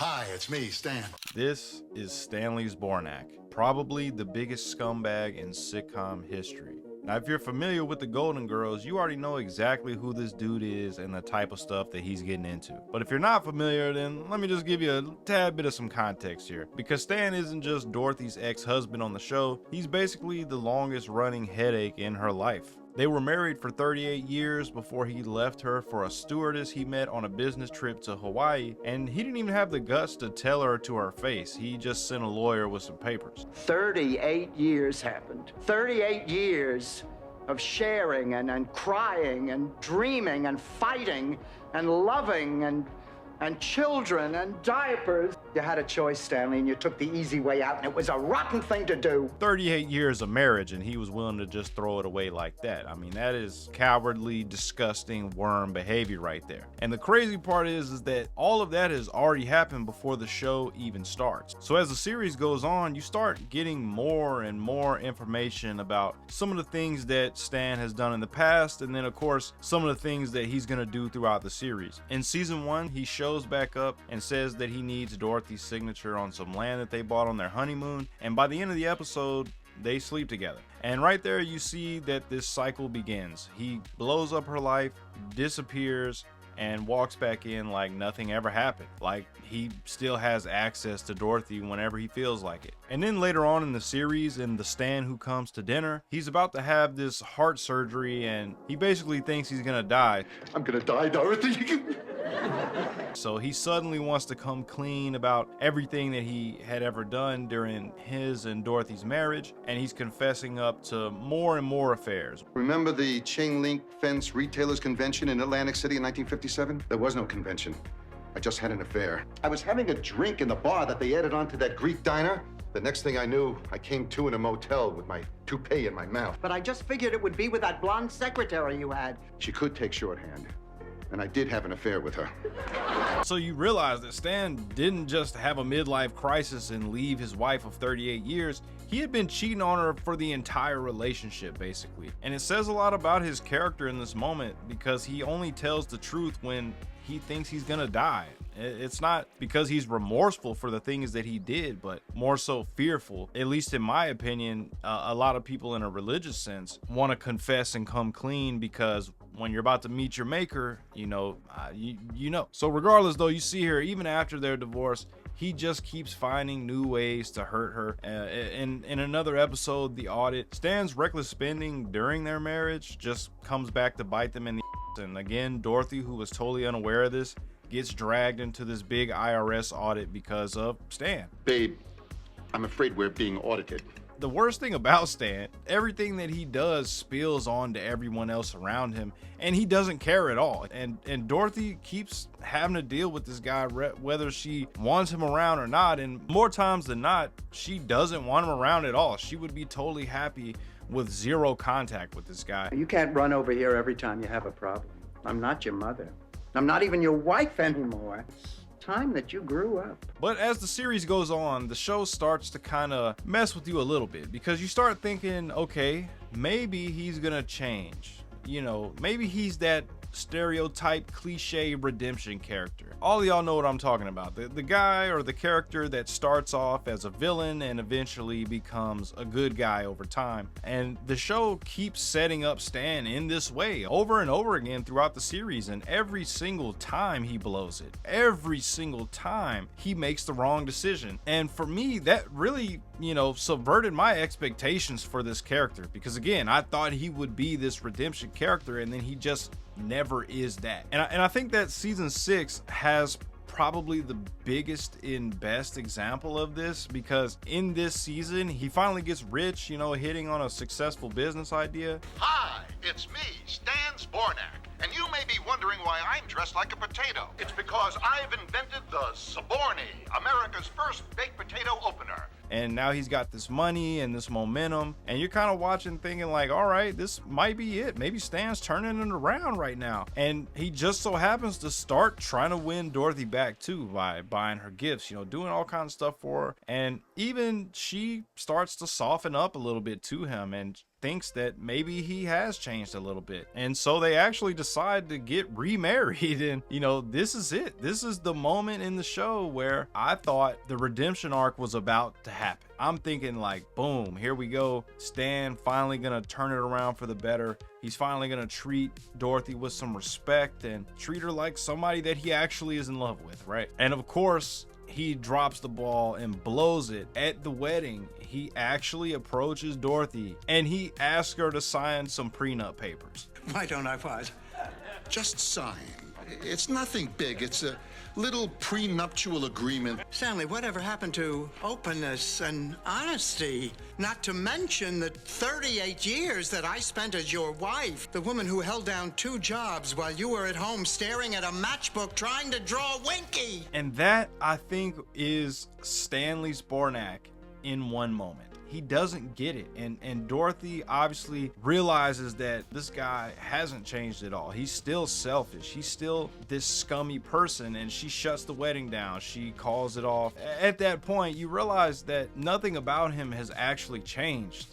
Hi, it's me, Stan. This is Stanley Zbornak, probably the biggest scumbag in sitcom history. Now, if you're familiar with the Golden Girls, you already know exactly who this dude is and the type of stuff that he's getting into. But if you're not familiar, then let me just give you a tad bit of some context here. Because Stan isn't just Dorothy's ex-husband on the show, he's basically the longest running headache in her life. They were married for 38 years before he left her for a stewardess he met on a business trip to Hawaii, and he didn't even have the guts to tell her to her face. He just sent a lawyer with some papers. 38 years happened. 38 years of sharing and crying and dreaming and fighting and loving and children and diapers. You had a choice, Stanley, and you took the easy way out, and it was a rotten thing to do. 38 years of marriage, and he was willing to just throw it away like that. I mean, that is cowardly, disgusting worm behavior right there. And the crazy part is that all of that has already happened before the show even starts. So as the series goes on, you start getting more and more information about some of the things that Stan has done in the past, and then of course some of the things that he's gonna do throughout the series. In season 1, he shows back up and says that he needs Dorothy's signature on some land that they bought on their honeymoon, and by the end of the episode they sleep together. And right there you see that this cycle begins. He blows up her life, disappears, and walks back in like nothing ever happened, like he still has access to Dorothy whenever he feels like it. And then later on in the series, in The Stan Who Comes to Dinner, he's about to have this heart surgery and he basically thinks he's gonna die. I'm gonna die, Dorothy. So he suddenly wants to come clean about everything that he had ever done during his and Dorothy's marriage, and he's confessing up to more and more affairs. Remember the chain link fence retailers convention in Atlantic City in 1957? There was no convention. I just had an affair. I was having a drink in the bar that they added onto that Greek diner. The next thing I knew, I came to in a motel with my toupee in my mouth. But I just figured it would be with that blonde secretary you had. She could take shorthand, and I did have an affair with her. So you realize that Stan didn't just have a midlife crisis and leave his wife of 38 years. He had been cheating on her for the entire relationship, basically. And it says a lot about his character in this moment, because he only tells the truth when he thinks he's gonna die. It's not because he's remorseful for the things that he did, but more so fearful. At least in my opinion, a lot of people in a religious sense want to confess and come clean, because when you're about to meet your maker, you know. So regardless though, you see here, even after their divorce, he just keeps finding new ways to hurt her. In another episode, The Audit, Stan's reckless spending during their marriage just comes back to bite them in the ass. And again, Dorothy, who was totally unaware of this, gets dragged into this big IRS audit because of Stan. Babe, I'm afraid we're being audited. The worst thing about Stan, everything that he does spills on to everyone else around him, and he doesn't care at all. And Dorothy keeps having to deal with this guy whether she wants him around or not, and more times than not, she doesn't want him around at all. She would be totally happy with zero contact with this guy. You can't run over here every time you have a problem. I'm not your mother. I'm not even your wife anymore. It's time that you grew up. But as the series goes on, the show starts to kind of mess with you a little bit, because you start thinking, okay, maybe he's gonna change. You know, maybe he's that stereotype cliche redemption character. All of y'all know what I'm talking about. The guy or the character that starts off as a villain and eventually becomes a good guy over time. And the show keeps setting up Stan in this way over and over again throughout the series, and every single time he blows it. Every single time he makes the wrong decision. And for me, that really, subverted my expectations for this character, because again, I thought he would be this redemption character, and then he just never is that. And I think that season 6 has probably the biggest and best example of this, because in this season he finally gets rich, hitting on a successful business idea. Hi, it's me, Stan Zbornak, and you may be wondering why I'm dressed like a potato. It's because I've invented the Zborny, America's first baked potato opener. And now he's got this money and this momentum, and you're kind of watching thinking like, all right, this might be it. Maybe Stan's turning it around right now. And he just so happens to start trying to win Dorothy back too by buying her gifts, doing all kinds of stuff for her. And even she starts to soften up a little bit to him and thinks that maybe he has changed. changed a little bit. And so they actually decide to get remarried. And, you know, this is it. This is the moment in the show where I thought the redemption arc was about to happen. I'm thinking like, boom, here we go. Stan finally gonna turn it around for the better. He's finally gonna treat Dorothy with some respect and treat her like somebody that he actually is in love with, right? And of course, he drops the ball and blows it. At the wedding, he actually approaches Dorothy and he asks her to sign some prenup papers. Why don't I what? Just sign. It's nothing big. It's a little prenuptial agreement. Stanley, whatever happened to openness and honesty? Not to mention the 38 years that I spent as your wife, the woman who held down 2 jobs while you were at home staring at a matchbook trying to draw Winky. And that, I think, is Stanley Zbornak in one moment. He doesn't get it, and Dorothy obviously realizes that this guy hasn't changed at all. He's still selfish. He's still this scummy person, and she shuts the wedding down. She calls it off. At that point, you realize that nothing about him has actually changed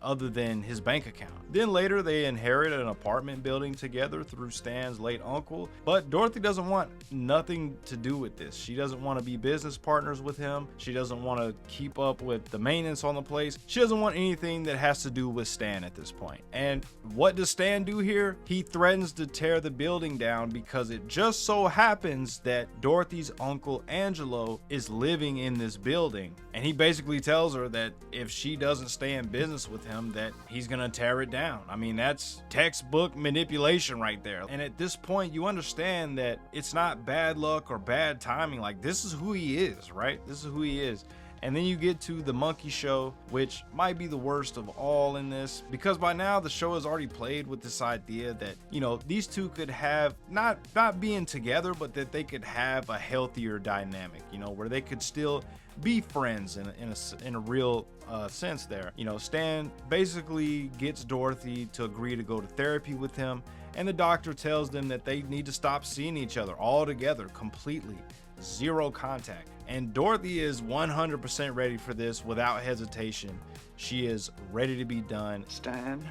other than his bank account. Then later, they inherit an apartment building together through Stan's late uncle, but Dorothy doesn't want nothing to do with this. She doesn't want to be business partners with him. She doesn't want to keep up with the maintenance on the place. She doesn't want anything that has to do with Stan at this point. And what does Stan do here? He threatens to tear the building down because it just so happens that Dorothy's uncle Angelo is living in this building. And he basically tells her that if she doesn't stay in business with him, that he's gonna tear it down. I mean, that's textbook manipulation right there. And at this point, you understand that it's not bad luck or bad timing. Like, this is who he is, right? This is who he is. And then you get to the monkey show, which might be the worst of all in this, because by now the show has already played with this idea that, you know, these two could have not being together, but that they could have a healthier dynamic, you know, where they could still be friends in a real sense there. You know, Stan basically gets Dorothy to agree to go to therapy with him, and the doctor tells them that they need to stop seeing each other altogether, completely. Zero contact. And Dorothy is 100% ready for this without hesitation. She is ready to be done. Stan,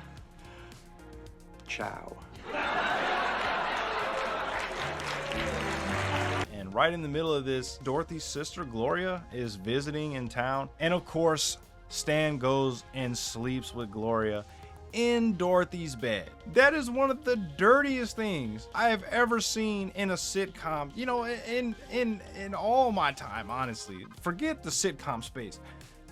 ciao. And right in the middle of this, Dorothy's sister Gloria is visiting in town. And of course, Stan goes and sleeps with Gloria in Dorothy's bed. That is one of the dirtiest things I have ever seen in a sitcom, you know, in all my time, honestly. Forget the sitcom space.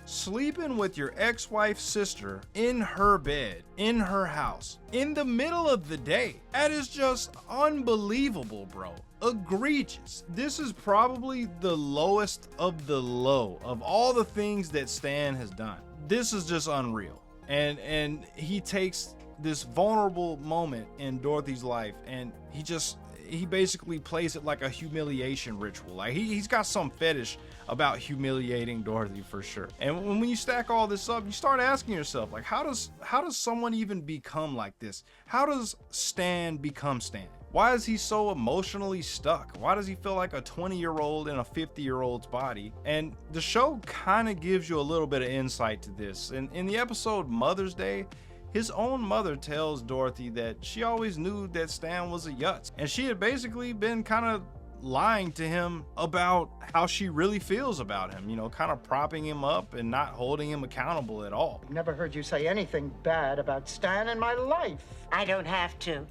Sleeping with your ex-wife's sister in her bed, in her house, in the middle of the day. That is just unbelievable, bro. Egregious. This is probably the lowest of the low of all the things that Stan has done. This is just unreal. And he takes this vulnerable moment in Dorothy's life and he basically plays it like a humiliation ritual. Like he's got some fetish about humiliating Dorothy for sure. And when you stack all this up, you start asking yourself, like, how does someone even become like this? How does Stan become Stan? Why is he so emotionally stuck? Why does he feel like a 20-year-old in a 50-year-old's body? And the show kind of gives you a little bit of insight to this. And in the episode Mother's Day, his own mother tells Dorothy that she always knew that Stan was a Yutz. And she had basically been kind of lying to him about how she really feels about him, you know, kind of propping him up and not holding him accountable at all. Never heard you say anything bad about Stan in my life. I don't have to.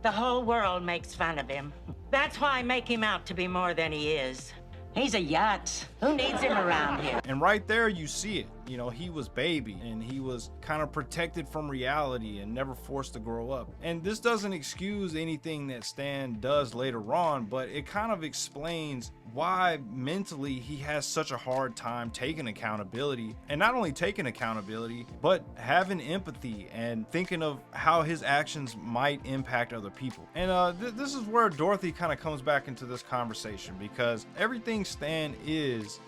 The whole world makes fun of him. That's why I make him out to be more than he is. He's a Yutz. Who needs him around here? And right there you see it. You know, he was baby and he was kind of protected from reality and never forced to grow up. And this doesn't excuse anything that Stan does later on, but it kind of explains why mentally he has such a hard time taking accountability, and not only taking accountability, but having empathy and thinking of how his actions might impact other people. And this is where Dorothy kind of comes back into this conversation, because everything Stan is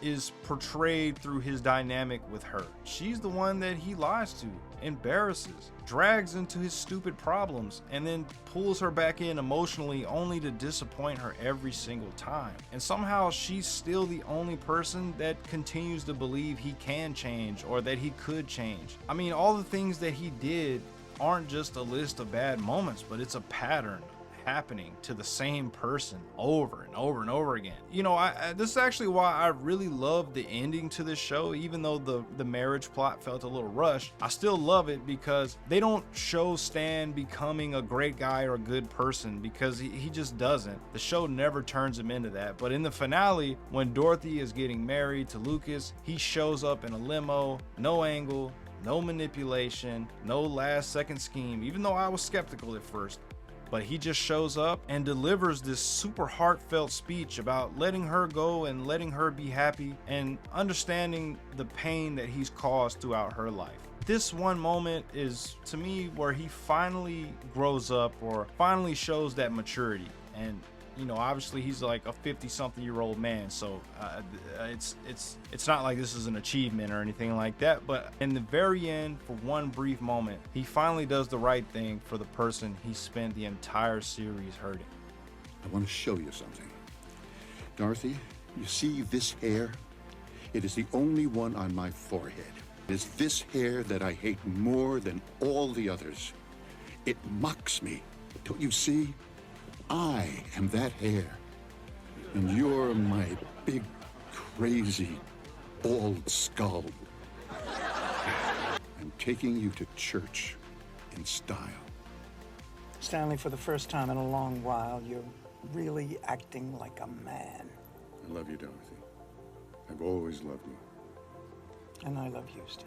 portrayed through his dynamic with her. She's the one that he lies to, embarrasses, drags into his stupid problems, and then pulls her back in emotionally only to disappoint her every single time. And somehow she's still the only person that continues to believe he can change or that he could change. I mean, all the things that he did aren't just a list of bad moments, but it's a pattern happening to the same person over and over and over again. You know, this is actually why I really love the ending to this show. Even though the marriage plot felt a little rushed, I still love it because they don't show Stan becoming a great guy or a good person, because he just doesn't. The show never turns him into that. But in the finale, when Dorothy is getting married to Lucas, he shows up in a limo, no angle, no manipulation, no last second scheme, even though I was skeptical at first. But he just shows up and delivers this super heartfelt speech about letting her go and letting her be happy and understanding the pain that he's caused throughout her life. This one moment is, to me, where he finally grows up or finally shows that maturity. And you know, obviously he's like a 50-something-year-old man, so it's not like this is an achievement or anything like that. But in the very end, for one brief moment, he finally does the right thing for the person he spent the entire series hurting. I want to show you something. Dorothy, you see this hair? It is the only one on my forehead. It is this hair that I hate more than all the others. It mocks me. Don't you see? I am that hair, and you're my big, crazy, bald skull. I'm taking you to church in style. Stanley, for the first time in a long while, you're really acting like a man. I love you, Dorothy. I've always loved you. And I love you, Stan.